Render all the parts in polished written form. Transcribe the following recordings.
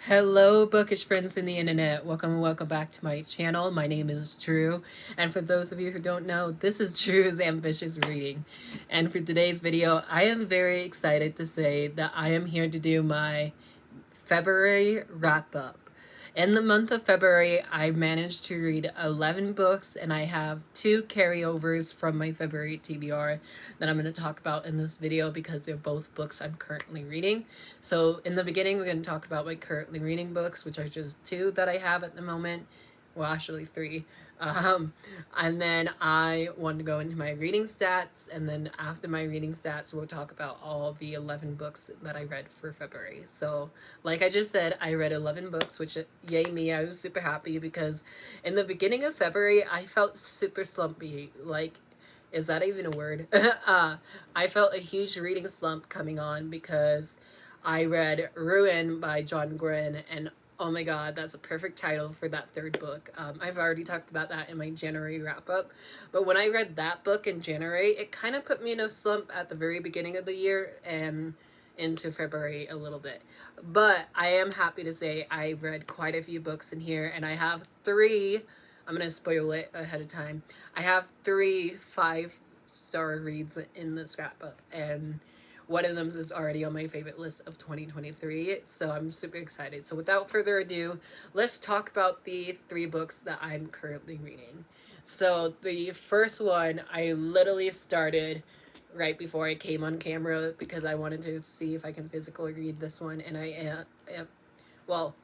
Hello, bookish friends in the internet. Welcome and welcome back to my channel. My name is Drew, and for those of you who don't know, this is Drew's Ambitious Reading. And for today's video, I am very excited to say that I am here to do my February wrap-up. In the month of February, I managed to read 11 books, and I have 2 carryovers from my February TBR that I'm going to talk about in this video because they're both books I'm currently reading. So in the beginning, we're going to talk about my currently reading books, which are just 2 that I have at the moment. Well, actually 3. And then I want to go into my reading stats, and then after my reading stats, we'll talk about all the 11 books that I read for February. So, like I just said, I read 11 books, which, yay me, I was super happy because in the beginning of February, I felt super slumpy. Like, is that even a word? I felt a huge reading slump coming on because I read Ruin by John Gwynne, and oh my god, that's a perfect title for that 3rd book. I've already talked about that in my January wrap-up, but when I read that book in January, it kind of put me in a slump at the very beginning of the year and into February a little bit. But I am happy to say I read quite a few books in here, and I have 3, I'm going to spoil it ahead of time, I have 3 5-star reads in this wrap-up, and one of them is already on my favorite list of 2023, so I'm super excited. So without further ado, let's talk about the 3 books that I'm currently reading. So the first one, I literally started right before I came on camera because I wanted to see if I can physically read this one, and well,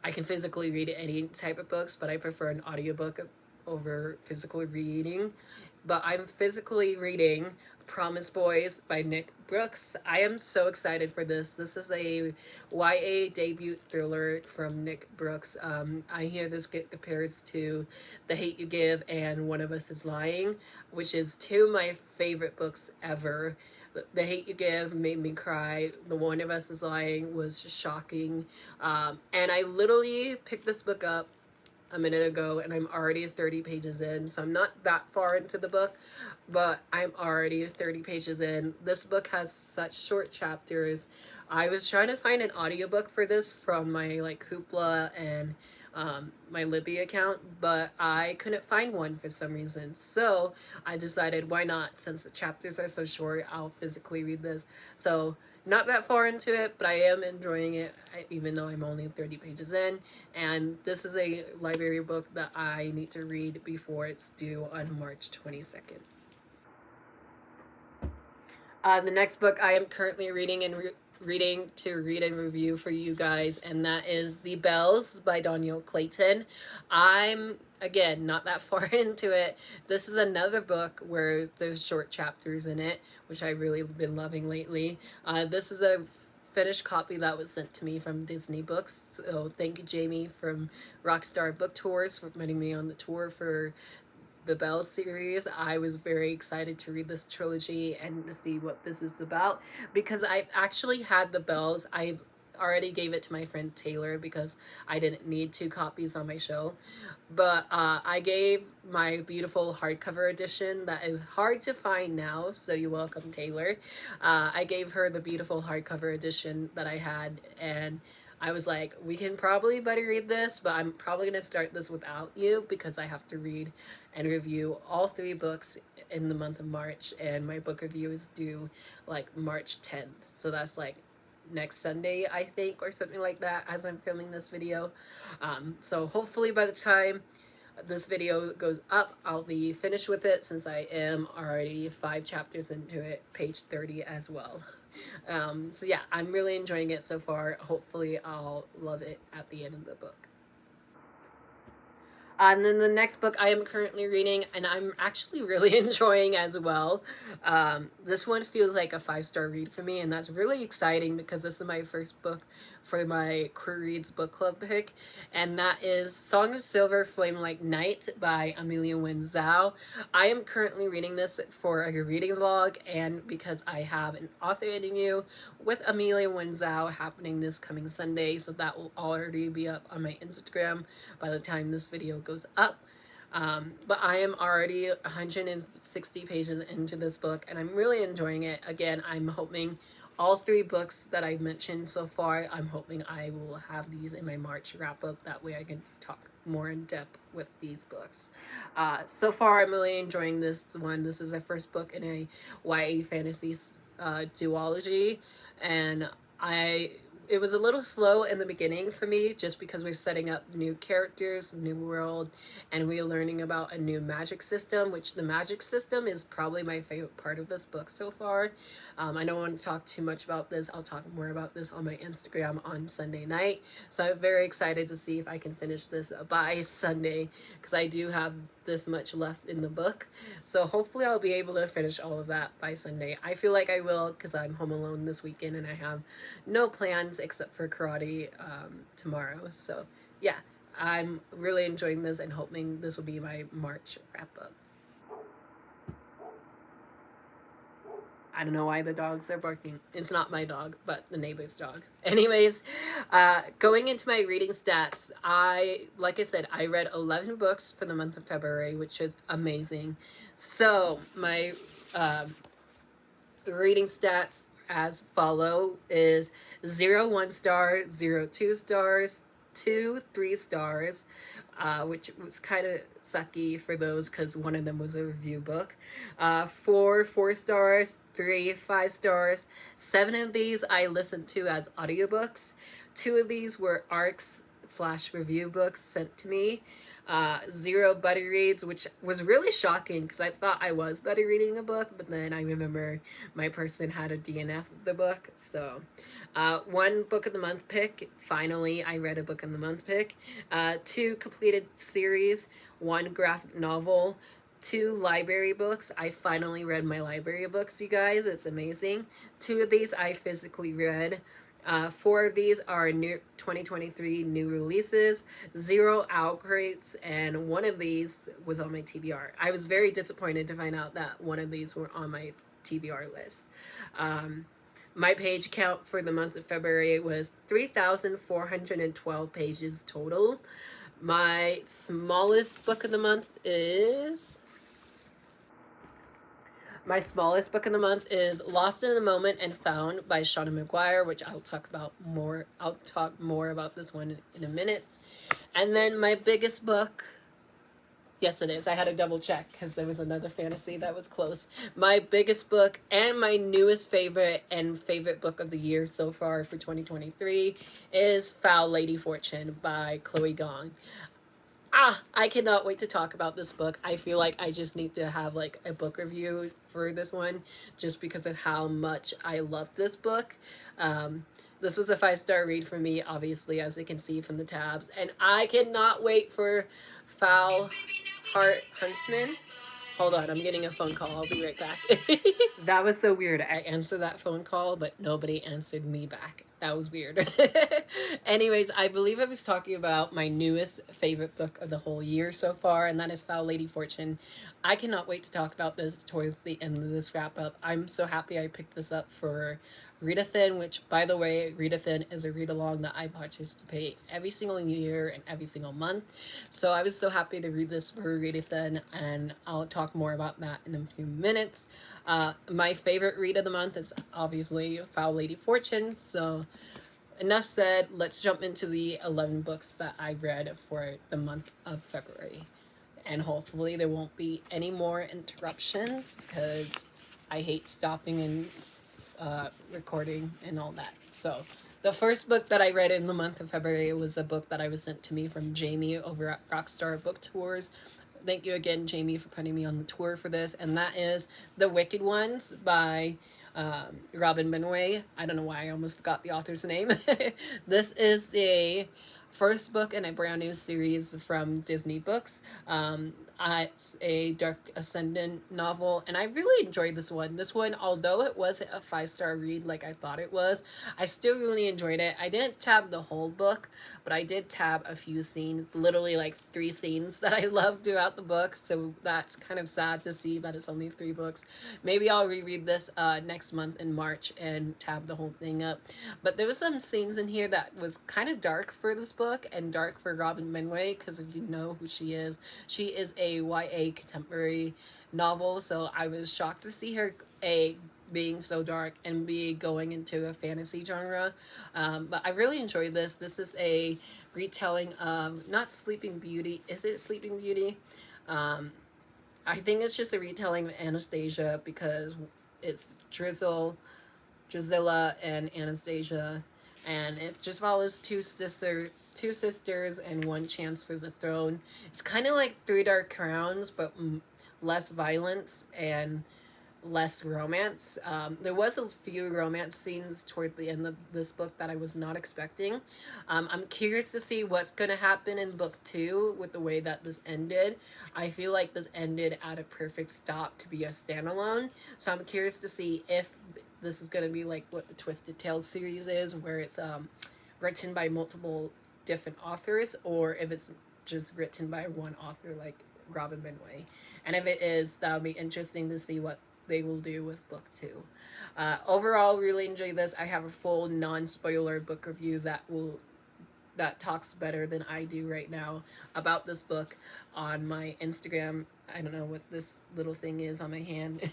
I can physically read any type of books, but I prefer an audiobook over physical reading. But I'm physically reading Promise Boys by Nick Brooks. I am so excited for this. This is a YA debut thriller from Nick Brooks. I hear this get compared to The Hate You Give and One of Us is Lying, which is 2 of my favorite books ever. The Hate You Give made me cry. The One of Us is Lying was shocking. And I literally picked this book up a minute ago, and I'm already 30 pages in, so I'm not that far into the book, but I'm already 30 pages in. This book has such short chapters. I was trying to find an audiobook for this from my Hoopla and my Libby account, but I couldn't find one for some reason, so I decided why not, since the chapters are so short, I'll physically read this. So not that far into it, but I am enjoying it, even though I'm only 30 pages in. And this is a library book that I need to read before it's due on March 22nd. The next book I am currently reading and read and review for you guys, and that is The Bells by Donna Clayton. I'm, again, not that far into it. This is another book where there's short chapters in it, which I really been loving lately. This is a finished copy that was sent to me from Disney Books, so thank you, Jamie from Rockstar Book Tours, for putting me on the tour for the Bell series. I was very excited to read this trilogy and to see what this is about, because I've actually had the Bells. I've already gave it to my friend Taylor because I didn't need 2 copies on my show, but I gave my beautiful hardcover edition that is hard to find now, so you're welcome, Taylor. I gave her the beautiful hardcover edition that I had, and I was like, we can probably buddy read this, but I'm probably going to start this without you because I have to read and review all 3 books in the month of March, and my book review is due March 10th. So that's next Sunday, I think, or something like that, as I'm filming this video. So hopefully by the time this video goes up, I'll be finished with it, since I am already 5 chapters into it, page 30 as well. So yeah, I'm really enjoying it so far. Hopefully I'll love it at the end of the book. And then the next book I am currently reading, and I'm actually really enjoying as well. This one feels like a 5-star read for me, and that's really exciting because this is my first book for my Queer Reads book club pick, and that is Song of Silver, Flame Like Night by Amelia Wen Zhao. I am currently reading this for a reading vlog, and because I have an author interview with Amelia Wen Zhao happening this coming Sunday, so that will already be up on my Instagram by the time this video goes up. But I am already 160 pages into this book, and I'm really enjoying it. Again, I'm hoping all 3 books that I mentioned so far, I'm hoping I will have these in my March wrap up. That way I can talk more in depth with these books. So far, I'm really enjoying this one. This is the first book in a YA fantasy duology, and it was a little slow in the beginning for me just because we're setting up new characters, new world, and we're learning about a new magic system, which the magic system is probably my favorite part of this book so far. I don't want to talk too much about this. I'll talk more about this on my Instagram on Sunday night. So I'm very excited to see if I can finish this by Sunday, because I do have this much left in the book. So hopefully I'll be able to finish all of that by Sunday. I feel like I will, because I'm home alone this weekend and I have no plans except for karate tomorrow. So yeah, I'm really enjoying this and hoping this will be my March wrap up. I don't know why the dogs are barking. It's not my dog, but the neighbor's dog. Anyways, going into my reading stats, like I said, I read 11 books for the month of February, which is amazing. So my reading stats as follow is 0 1 star, 0 2 stars, 2 3 stars, which was kind of sucky for those because one of them was a review book. 4 4 stars, 3 5 stars. 7 of these I listened to as audiobooks. 2 of these were arcs / review books sent to me. 0 buddy reads, which was really shocking because I thought I was buddy reading a book, but then I remember my person had a DNF of the book. So 1 book of the month pick. Finally, I read a book of the month pick. 2 completed series, 1 graphic novel, 2 library books. I finally read my library books, you guys. It's amazing. 2 of these I physically read. 4 of these are new 2023 new releases, 0 outbreaks, and 1 of these was on my TBR. I was very disappointed to find out that 1 of these were on my TBR list. My page count for the month of February was 3,412 pages total. My smallest book of the month is... My smallest book of the month is Lost in the Moment and Found by Shauna McGuire, which I'll talk more about this one in a minute. And then my biggest book, yes it is, I had to double check because there was another fantasy that was close. My biggest book and my newest favorite book of the year so far for 2023 is Foul Lady Fortune by Chloe Gong. I cannot wait to talk about this book. I feel like I just need to have like a book review for this one just because of how much I love this book. This was a 5-star read for me, obviously, as you can see from the tabs. And I cannot wait for Foul Heart Huntsman. Hold on, I'm getting a phone call. I'll be right back. That was so weird. I answered that phone call, but nobody answered me back. That was weird. Anyways, I believe I was talking about my newest favorite book of the whole year so far, and that is Foul Lady Fortune. I cannot wait to talk about this towards the end of this wrap up. I'm so happy I picked this up for Read-a-thon, which, by the way, Read-a-thon is a read-along that I participate every single year and every single month. So I was so happy to read this for Read-a-thon, and I'll talk more about that in a few minutes. My favorite read of the month is obviously Foul Lady Fortune, so enough said. Let's jump into the 11 books that I read for the month of February. And hopefully there won't be any more interruptions because I hate stopping and recording and all that. So the first book that I read in the month of February was a book that I was sent to me from Jamie over at Rockstar Book Tours. Thank you again, Jamie, for putting me on the tour for this. And that is The Wicked Ones by Robin Benway. I don't know why I almost forgot the author's name. This is the first book in a brand new series from Disney Books. It's a Dark Ascendant novel, and I really enjoyed this one. This one, although it wasn't a 5-star read like I thought it was, I still really enjoyed it. I didn't tab the whole book, but I did tab a few scenes, literally like 3 scenes that I loved throughout the book, so that's kind of sad to see that it's only 3 books. Maybe I'll reread this next month in March and tab the whole thing up. But there was some scenes in here that was kind of dark for this book and dark for Robin Benway, because if you know who she is a YA contemporary novel, so I was shocked to see her being so dark and be going into a fantasy genre. But I really enjoyed this. This is a retelling of not Sleeping Beauty. Is it Sleeping Beauty? Um, I think it's just a retelling of Anastasia because it's Drizella and Anastasia, and it just follows two sisters and one chance for the throne. It's kind of like Three Dark Crowns, but less violence and less romance. There was a few romance scenes toward the end of this book that I was not expecting. I'm curious to see what's going to happen in book 2 with the way that this ended. I feel like this ended at a perfect stop to be a standalone. So I'm curious to see if this is going to be like what the Twisted Tales series is, where it's written by multiple different authors, or if it's just written by one author like Robin Benway. And if it is, that'll be interesting to see what they will do with book 2. Overall, really enjoy this. I have a full non-spoiler book review that talks better than I do right now about this book on my Instagram. I don't know what this little thing is on my hand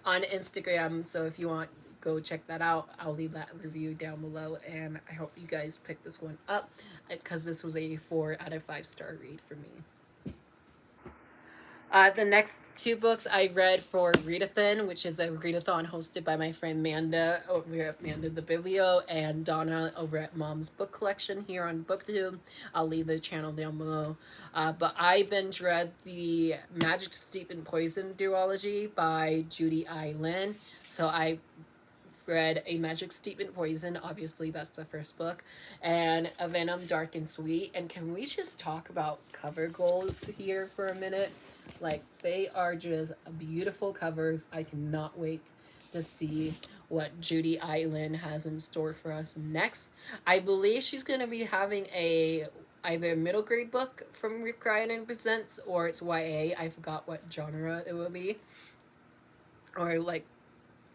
on Instagram, so if you want, go check that out. I'll leave that review down below, and I hope you guys pick this one up because this was a 4 out of 5 star read for me. The next 2 books I read for Readathon, which is a readathon hosted by my friend Manda over at Manda the Biblio and Donna over at Mom's Book Collection here on BookTube. I'll leave the channel down below. But I binge read the Magic Steeped in Poison duology by Judy I. Lin. So I read A Magic Steeped in Poison, obviously that's the first book, and A Venom Dark and Sweet. And can we just talk about cover goals here for a minute? Like, they are just beautiful covers. I cannot wait to see what Judy I. Lin has in store for us next. I believe she's going to be having either a middle grade book from Rick Riordan Presents, or it's YA. I forgot what genre it will be. Or like,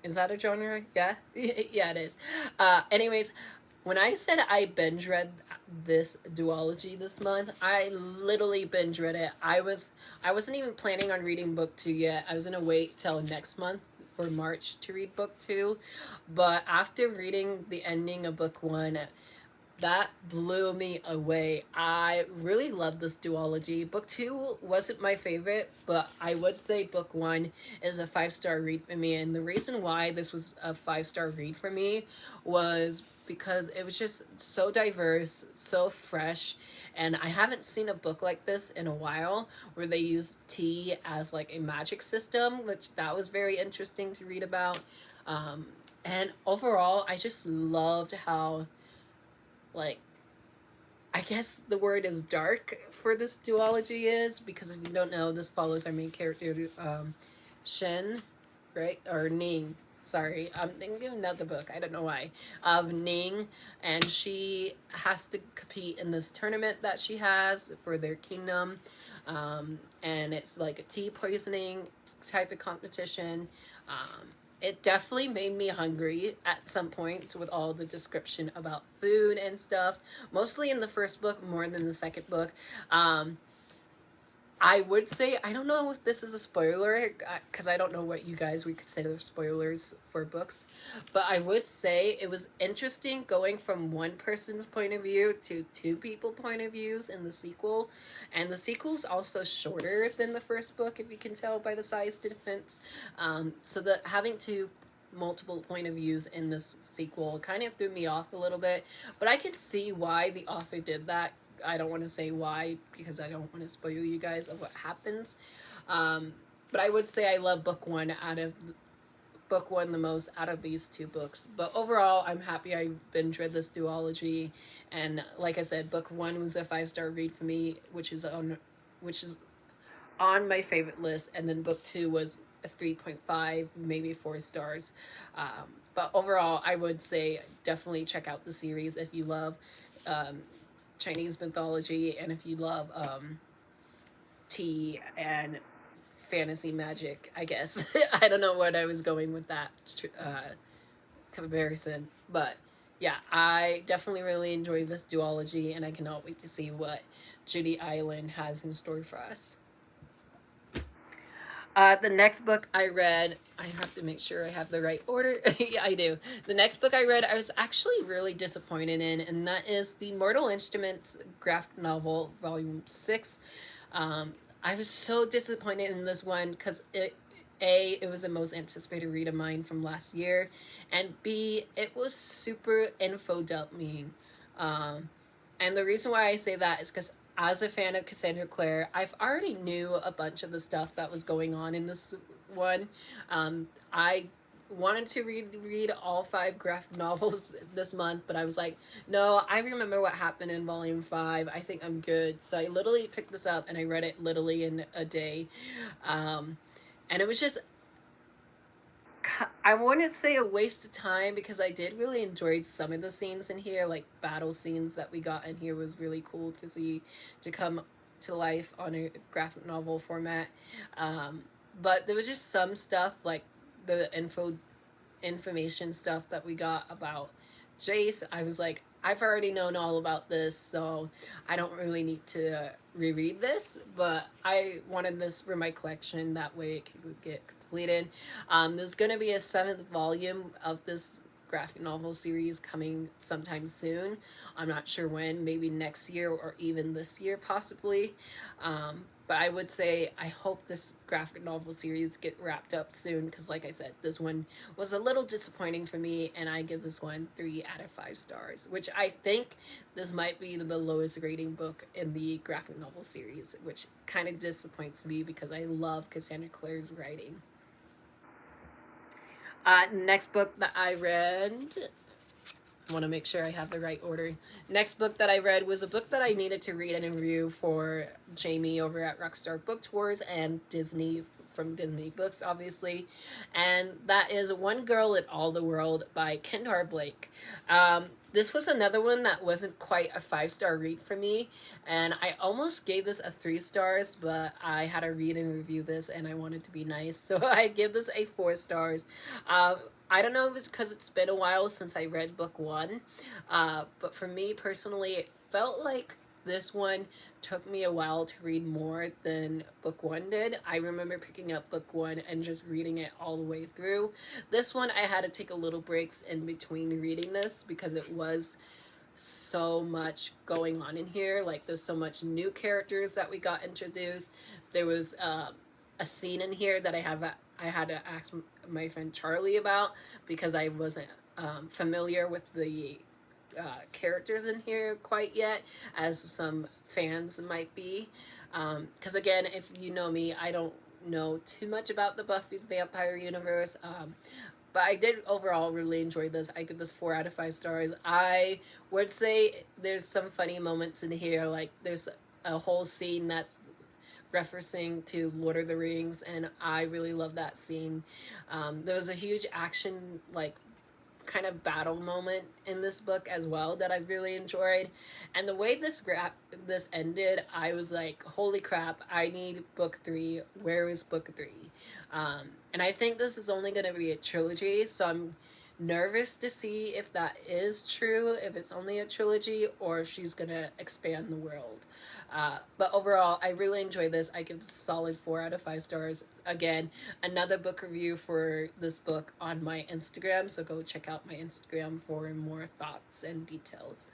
is that a genre? Yeah? Yeah, it is. Anyways, when I said I binge read this duology this month, I literally binge read it. I wasn't even planning on reading book 2 yet. I was gonna wait till next month for March to read book 2. But after reading the ending of book 1, that blew me away. I really love this duology. Book 2 wasn't my favorite, but I would say book 1 is a 5-star read for me. And the reason why this was a 5-star read for me was because it was just so diverse, so fresh. And I haven't seen a book like this in a while where they use tea as like a magic system, which that was very interesting to read about. And overall, I just loved how, like, I guess the word is dark for this duology is, because if you don't know, this follows our main character, Shen, right? Or Ning. Sorry, I'm thinking of another book. I don't know why. Of Ning, and she has to compete in this tournament that she has for their kingdom. And it's like a tea poisoning type of competition. It definitely made me hungry at some points with all the description about food and stuff. Mostly in the first book, more than the second book. I would say, I don't know if this is a spoiler, because I don't know what you guys would consider spoilers for books, but I would say it was interesting going from one person's point of view to 2 people's point of views in the sequel. And the sequel's also shorter than the first book, if you can tell by the size difference. So that having 2 multiple point of views in this sequel kind of threw me off a little bit, but I could see why the author did that. I don't want to say why, because I don't want to spoil you guys of what happens. But I would say I love book one the most out of these 2 books. But overall, I'm happy I binge read this duology. And like I said, book 1 was a 5-star read for me, which is on my favorite list. And then book 2 was a 3.5, maybe 4 stars. But overall, I would say definitely check out the series if you love Chinese mythology, and if you love tea and fantasy magic, I guess. I don't know what I was going with that comparison, but yeah, I definitely really enjoyed this duology, and I cannot wait to see what Judy I. Lin has in store for us. The next book I read, I have to make sure I have the right order. Yeah, I do. The next book I read, I was actually really disappointed in, and that is the Mortal Instruments graphic novel, Volume 6. I was so disappointed in this one because it was the most anticipated read of mine from last year, and B, it was super info dumping. Um, and the reason why I say that is because as a fan of Cassandra Clare, I've already knew a bunch of the stuff that was going on in this one. I wanted to read all 5 graphic novels this month, but I was like, no, I remember what happened in volume 5. I think I'm good. So I literally picked this up and I read it literally in a day. And it was just, I wouldn't say a waste of time because I did really enjoy some of the scenes in here, like battle scenes that we got in here was really cool to see to come to life on a graphic novel format. But there was just some stuff like the information stuff that we got about Jace. I was like, I've already known all about this, so I don't really need to reread this, but I wanted this for my collection. That way it could get completed. There's going to be a 7th volume of this graphic novel series coming sometime soon. I'm not sure when, maybe next year or even this year possibly. But I would say I hope this graphic novel series get wrapped up soon because like I said, this one was a little disappointing for me, and I give this one 3 out of 5 stars, which I think this might be the lowest rating book in the graphic novel series, which kind of disappoints me because I love Cassandra Clare's writing. Next book that I read, I want to make sure I have the right order. Next book that I read was a book that I needed to read and review for Jamie over at Rockstar Book Tours and Disney, from Disney Books, obviously. And that is One Girl in All the World by Kendar Blake. This was another one that wasn't quite a 5-star read for me, and I almost gave this a 3 stars, but I had to read and review this and I wanted to be nice, so I give this a 4 stars. I don't know if it's because it's been a while since I read book 1, but for me personally, it felt like this one took me a while to read more than book 1 did. I remember picking up book 1 and just reading it all the way through. This one I had to take a little breaks in between reading this because it was so much going on in here. Like, there's so much new characters that we got introduced. There was a scene in here that I had to ask my friend Charlie about because I wasn't familiar with the characters in here quite yet, as some fans might be. Because again, if you know me, I don't know too much about the Buffy the Vampire universe. But I did overall really enjoy this. I give this 4 out of 5 stars. I would say there's some funny moments in here. Like, there's a whole scene that's referencing to Lord of the Rings, and I really love that scene. There was a huge action, like, kind of battle moment in this book as well that I really enjoyed. And the way this ended, I was like, holy crap, I need book 3. Where is book 3? And I think this is only going to be a trilogy, so I'm nervous to see if that is true, if it's only a trilogy, or if she's going to expand the world. But overall, I really enjoyed this. I give this a solid 4 out of 5 stars. Again, another book review for this book on my Instagram, so go check out my Instagram for more thoughts and details.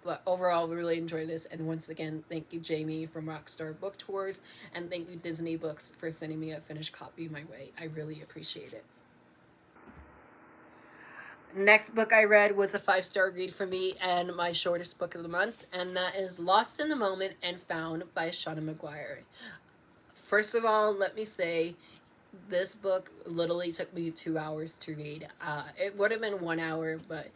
But overall, really enjoyed this. And once again, thank you, Jamie from Rockstar Book Tours, and thank you, Disney Books, for sending me a finished copy my way. I really appreciate it. Next book I read was a 5-star read for me and my shortest book of the month, and that is Lost in the Moment and Found by Shauna McGuire. First of all, let me say, this book literally took me 2 hours to read. It would have been 1 hour, but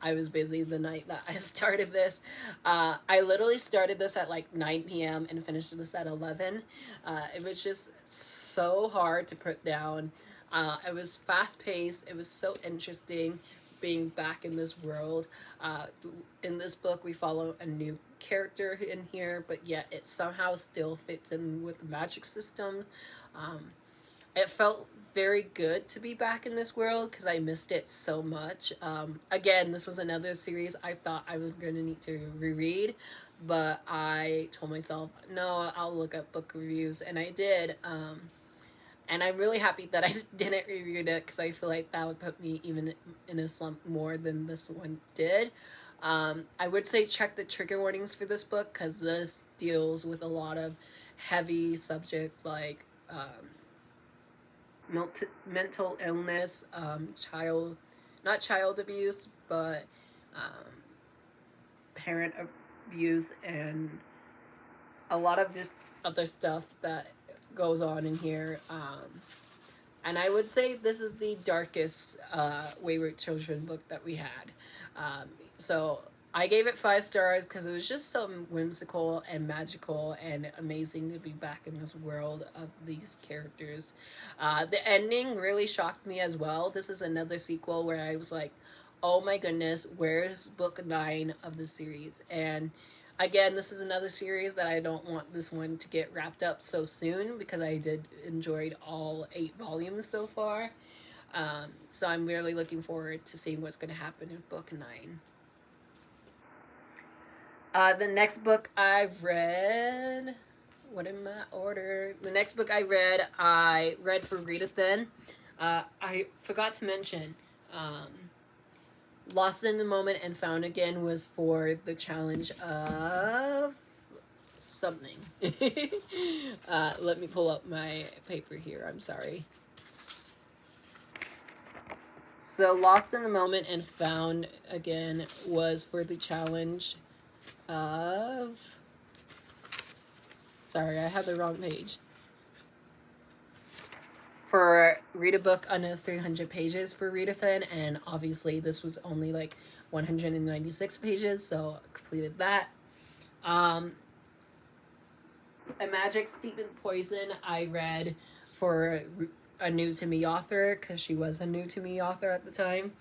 I was busy the night that I started this. I literally started this at like 9 p.m. and finished this at 11. It was just so hard to put down. It was fast-paced. It was so interesting being back in this world. In this book, we follow a new character in here, but yet it somehow still fits in with the magic system. It felt very good to be back in this world because I missed it so much. Again, this was another series I thought I was going to need to reread, but I told myself, no, I'll look up book reviews, and I did. And I'm really happy that I didn't reread it, because I feel like that would put me even in a slump more than this one did. I would say check the trigger warnings for this book, because this deals with a lot of heavy subject, like mental illness, not child abuse, but parent abuse, and a lot of just other stuff that goes on in here. And I would say this is the darkest Wayward Children book that we had. So I gave it 5 stars because it was just so whimsical and magical and amazing to be back in this world of these characters. The ending really shocked me as well. This is another sequel where I was like, oh my goodness, where's book 9 of the series? And again, this is another series that I don't want this one to get wrapped up so soon, because I did enjoyed all 8 volumes so far. So I'm really looking forward to seeing what's going to happen in book 9. The next book I've read, what in my order? The next book I read for Readathon. I forgot to mention, Lost in the Moment and Found Again was for the challenge of something. Let me pull up my paper here. I'm sorry. So Lost in the Moment and Found Again was for the challenge of... Sorry, I had the wrong page. For read a book under 300 pages for Readathon, and obviously this was only like 196 pages, so I completed that. A Magic Steeped Poison I read for a new to me author, because she was a new to me author at the time.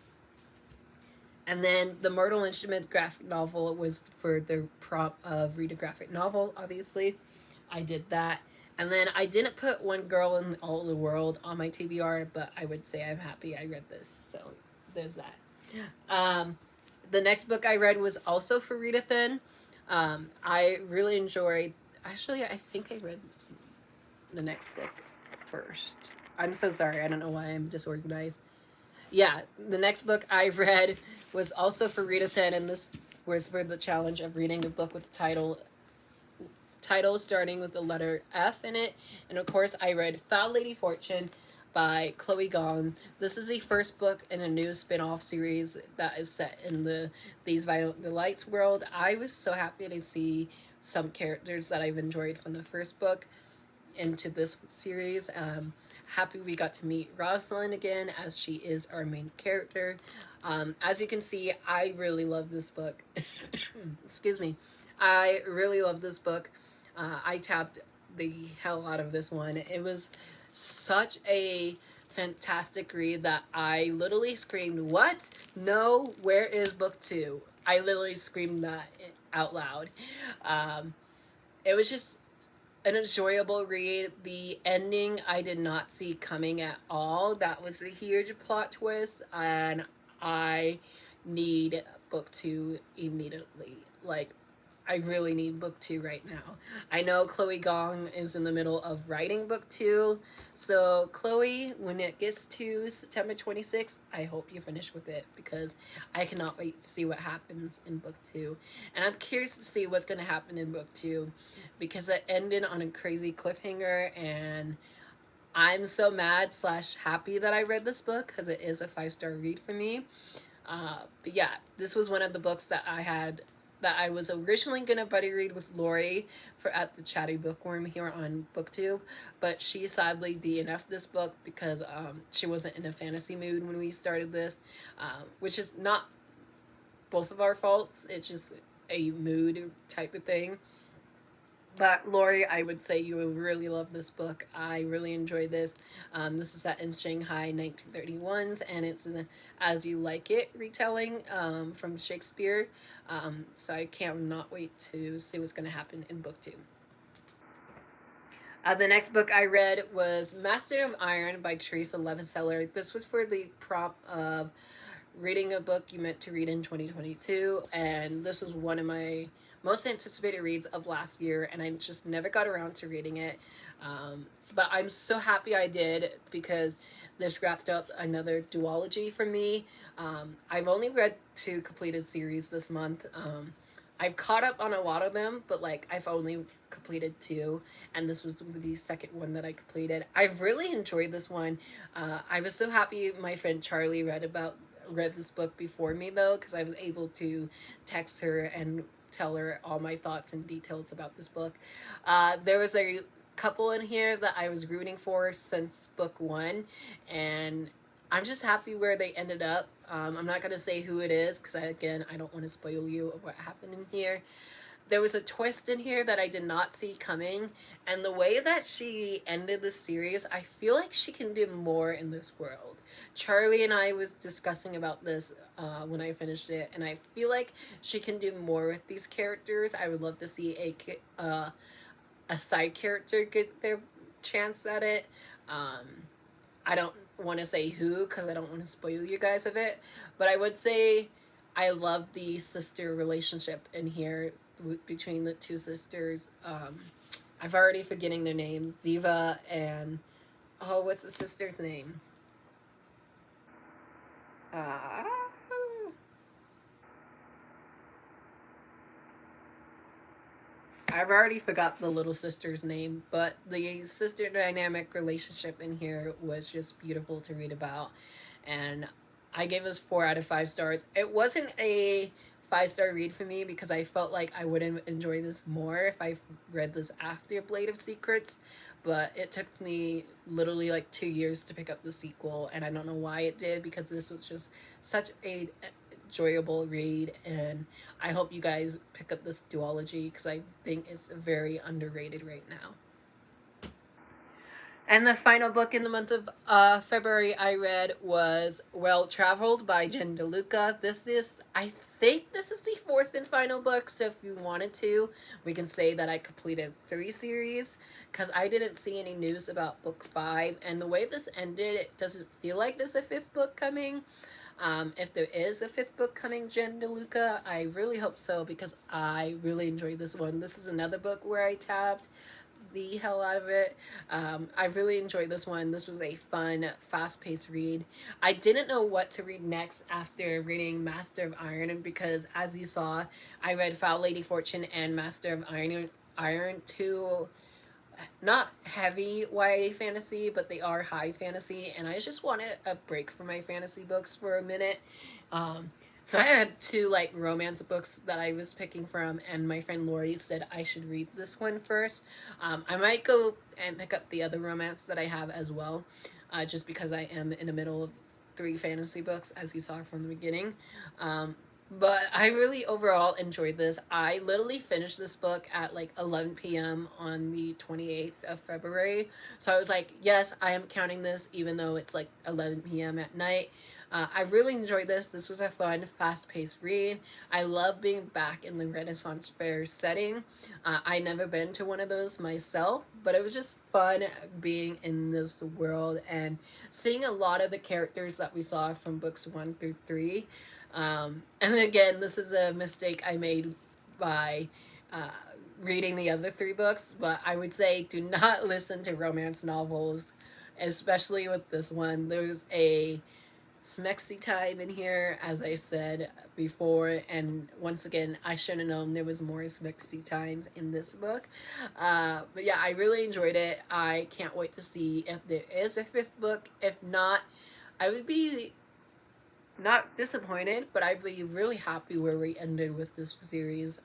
And then the Mortal Instrument graphic novel was for the prompt of read a graphic novel, obviously. I did that. And then I didn't put One Girl in All the World on my TBR, but I would say I'm happy I read this. So there's that. The next book I read was also for Readathon. I really enjoyed... Actually, I think I read the next book first. I'm so sorry. I don't know why I'm disorganized. Yeah, the next book I read was also for Readathon, and this was for the challenge of reading a book with the title starting with the letter F in it. And of course, I read Foul Lady Fortune by Chloe Gong. This is the first book in a new spin-off series that is set in the Violent Delights world. I was so happy to see some characters that I've enjoyed from the first book into this series. Happy we got to meet Rosalind again, as she is our main character. As you can see, I really love this book. Excuse me. I really love this book. I tapped the hell out of this one. It was such a fantastic read that I literally screamed, "What? No, where is book 2?" I literally screamed that out loud. It was just an enjoyable read. The ending I did not see coming at all. That was a huge plot twist, and I need book 2 immediately. Like, I really need book 2 right now. I know Chloe Gong is in the middle of writing book 2. So Chloe, when it gets to September 26th, I hope you finish with it, because I cannot wait to see what happens in book 2. And I'm curious to see what's going to happen in book 2, because it ended on a crazy cliffhanger, and I'm so mad / happy that I read this book, because it is a 5-star read for me. But yeah, this was one of the books that I was originally going to buddy read with Lori at the Chatty Bookworm here on BookTube, but she sadly DNF'd this book because she wasn't in a fantasy mood when we started this, which is not both of our faults. It's just a mood type of thing. But Lori, I would say you will really love this book. I really enjoyed this. This is set in Shanghai 1931s, and it's an As You Like It retelling from Shakespeare. So I cannot wait to see what's going to happen in book 2. The next book I read was Master of Iron by Teresa Levenseller. This was for the prompt of reading a book you meant to read in 2022, and this was one of my most anticipated reads of last year, and I just never got around to reading it. But I'm so happy I did, because this wrapped up another duology for me. I've only read 2 completed series this month. I've caught up on a lot of them, but like I've only completed 2, and this was the second one that I completed. I really enjoyed this one. I was so happy my friend Charlie read this book before me, though, because I was able to text her and tell her all my thoughts and details about this book. There was a couple in here that I was rooting for since book 1, and I'm just happy where they ended up. I'm not going to say who it is, because again, I don't want to spoil you of what happened in here. There was a twist in here that I did not see coming, and the way that she ended the series, I feel like she can do more in this world. Charlie and I was discussing about this when I finished it, and I feel like she can do more with these characters. I would love to see a side character get their chance at it. I don't want to say who, because I don't want to spoil you guys of it, but I would say I love the sister relationship in here between the 2 sisters. I've already forgetting their names. Ziva and, oh, what's the sister's name? I've already forgot the little sister's name, but the sister dynamic relationship in here was just beautiful to read about, and I gave this 4 out of 5 stars. It wasn't a 5-star read for me, because I felt like I would have enjoyed this more if I read this after Blade of Secrets, but it took me literally like 2 years to pick up the sequel, and I don't know why it did, because this was just such a enjoyable read, and I hope you guys pick up this duology, because I think it's very underrated right now. And the final book in the month of February I read was Well Traveled by Jen DeLuca. I think this is the 4th and final book, so if you wanted to, we can say that I completed 3 series, because I didn't see any news about book 5, and the way this ended, it doesn't feel like there's a 5th book coming. If there is a 5th book coming, Jen DeLuca, I really hope so, because I really enjoyed this one. This is another book where I tabbed the hell out of it. I really enjoyed this one. This was a fun, fast-paced read. I didn't know what to read next after reading Master of Iron, because as you saw, I read Foul Lady Fortune and Master of Iron, 2 not heavy YA fantasy, but they are high fantasy, and I just wanted a break from my fantasy books for a minute. So I had 2 like romance books that I was picking from, and my friend Lori said I should read this one first. I might go and pick up the other romance that I have as well, just because I am in the middle of 3 fantasy books, as you saw from the beginning. But I really overall enjoyed this. I literally finished this book at like 11 p.m. on the 28th of February. So I was like, yes, I am counting this, even though it's like 11 p.m. at night. I really enjoyed this. This was a fun, fast-paced read. I love being back in the Renaissance Fair setting. I never been to one of those myself, but it was just fun being in this world and seeing a lot of the characters that we saw from books 1 through 3. And again, this is a mistake I made by reading the other 3 books, but I would say do not listen to romance novels, especially with this one. There's a smexy time in here, as I said before, and once again, I should have known there was more smexy times in this book. But yeah, I really enjoyed it. I can't wait to see if there is a 5th book. If not, I would be not disappointed, but I'd be really happy where we ended with this series.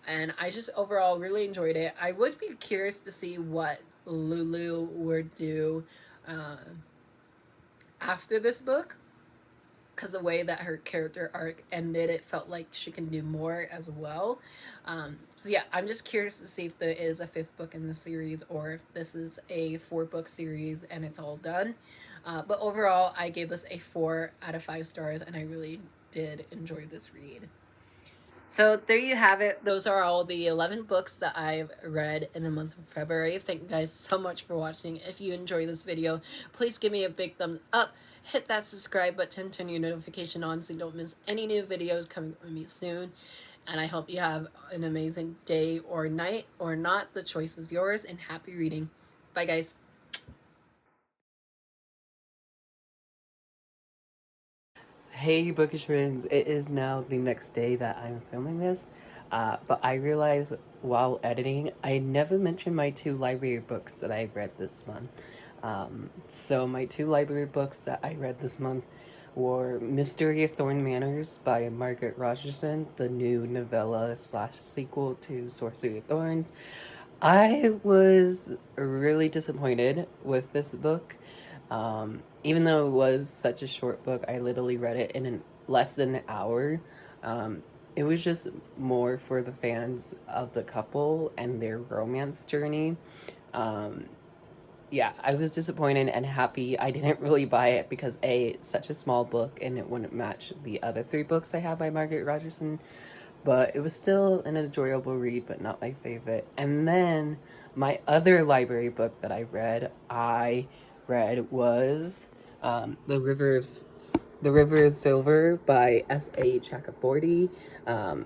And I just overall really enjoyed it. I would be curious to see what Lulu would do after this book, because the way that her character arc ended, it felt like she can do more as well. So yeah, I'm just curious to see if there is a 5th book in the series, or if this is a 4-book series and it's all done. But overall, I gave this a 4 out of 5 stars, and I really did enjoy this read. So there you have it. Those are all the 11 books that I've read in the month of February. Thank you guys so much for watching. If you enjoyed this video, please give me a big thumbs up. Hit that subscribe button, turn your notification on so you don't miss any new videos coming from me soon. And I hope you have an amazing day or night or not. The choice is yours, and happy reading. Bye, guys. Hey bookish friends, it is now the next day that I'm filming this, but I realized while editing I never mentioned my 2 library books that I read this month. So my 2 library books that I read this month were Mystery of Thorn Manors by Margaret Rogerson, the new novella slash sequel to Sorcery of Thorns. I was really disappointed with this book. Even though it was such a short book, I literally read it in less than an hour. It was just more for the fans of the couple and their romance journey. Um, yeah, I was disappointed and happy. I didn't really buy it because A, it's such a small book and it wouldn't match the other 3 books I have by Margaret Rogerson. But it was still an enjoyable read, but not my favorite. And then my other library book that I read was The River of Silver by S.A. Chakraborty. Um,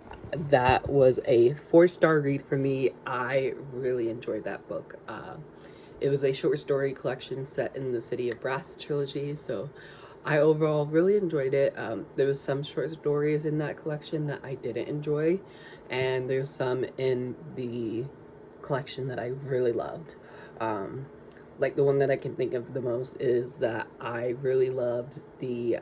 that was a 4-star read for me. I really enjoyed that book. It was a short story collection set in the City of Brass trilogy, so I overall really enjoyed it. There was some short stories in that collection that I didn't enjoy, and there's some in the collection that I really loved. Um, like the one that I can think of the most is that I really loved the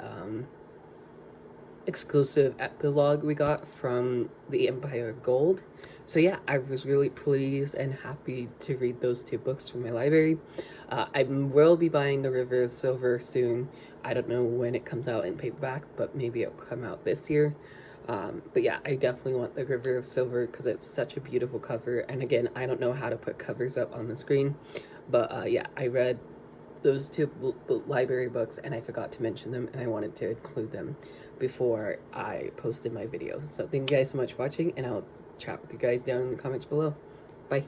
exclusive epilogue we got from the Empire of Gold. So yeah, I was really pleased and happy to read those 2 books from my library. I will be buying The River of Silver soon. I don't know when it comes out in paperback, but maybe it'll come out this year. But yeah, I definitely want The River of Silver because it's such a beautiful cover. And again, I don't know how to put covers up on the screen. But yeah, I read those 2 library books and I forgot to mention them, and I wanted to include them before I posted my video. So thank you guys so much for watching, and I'll chat with you guys down in the comments below. Bye.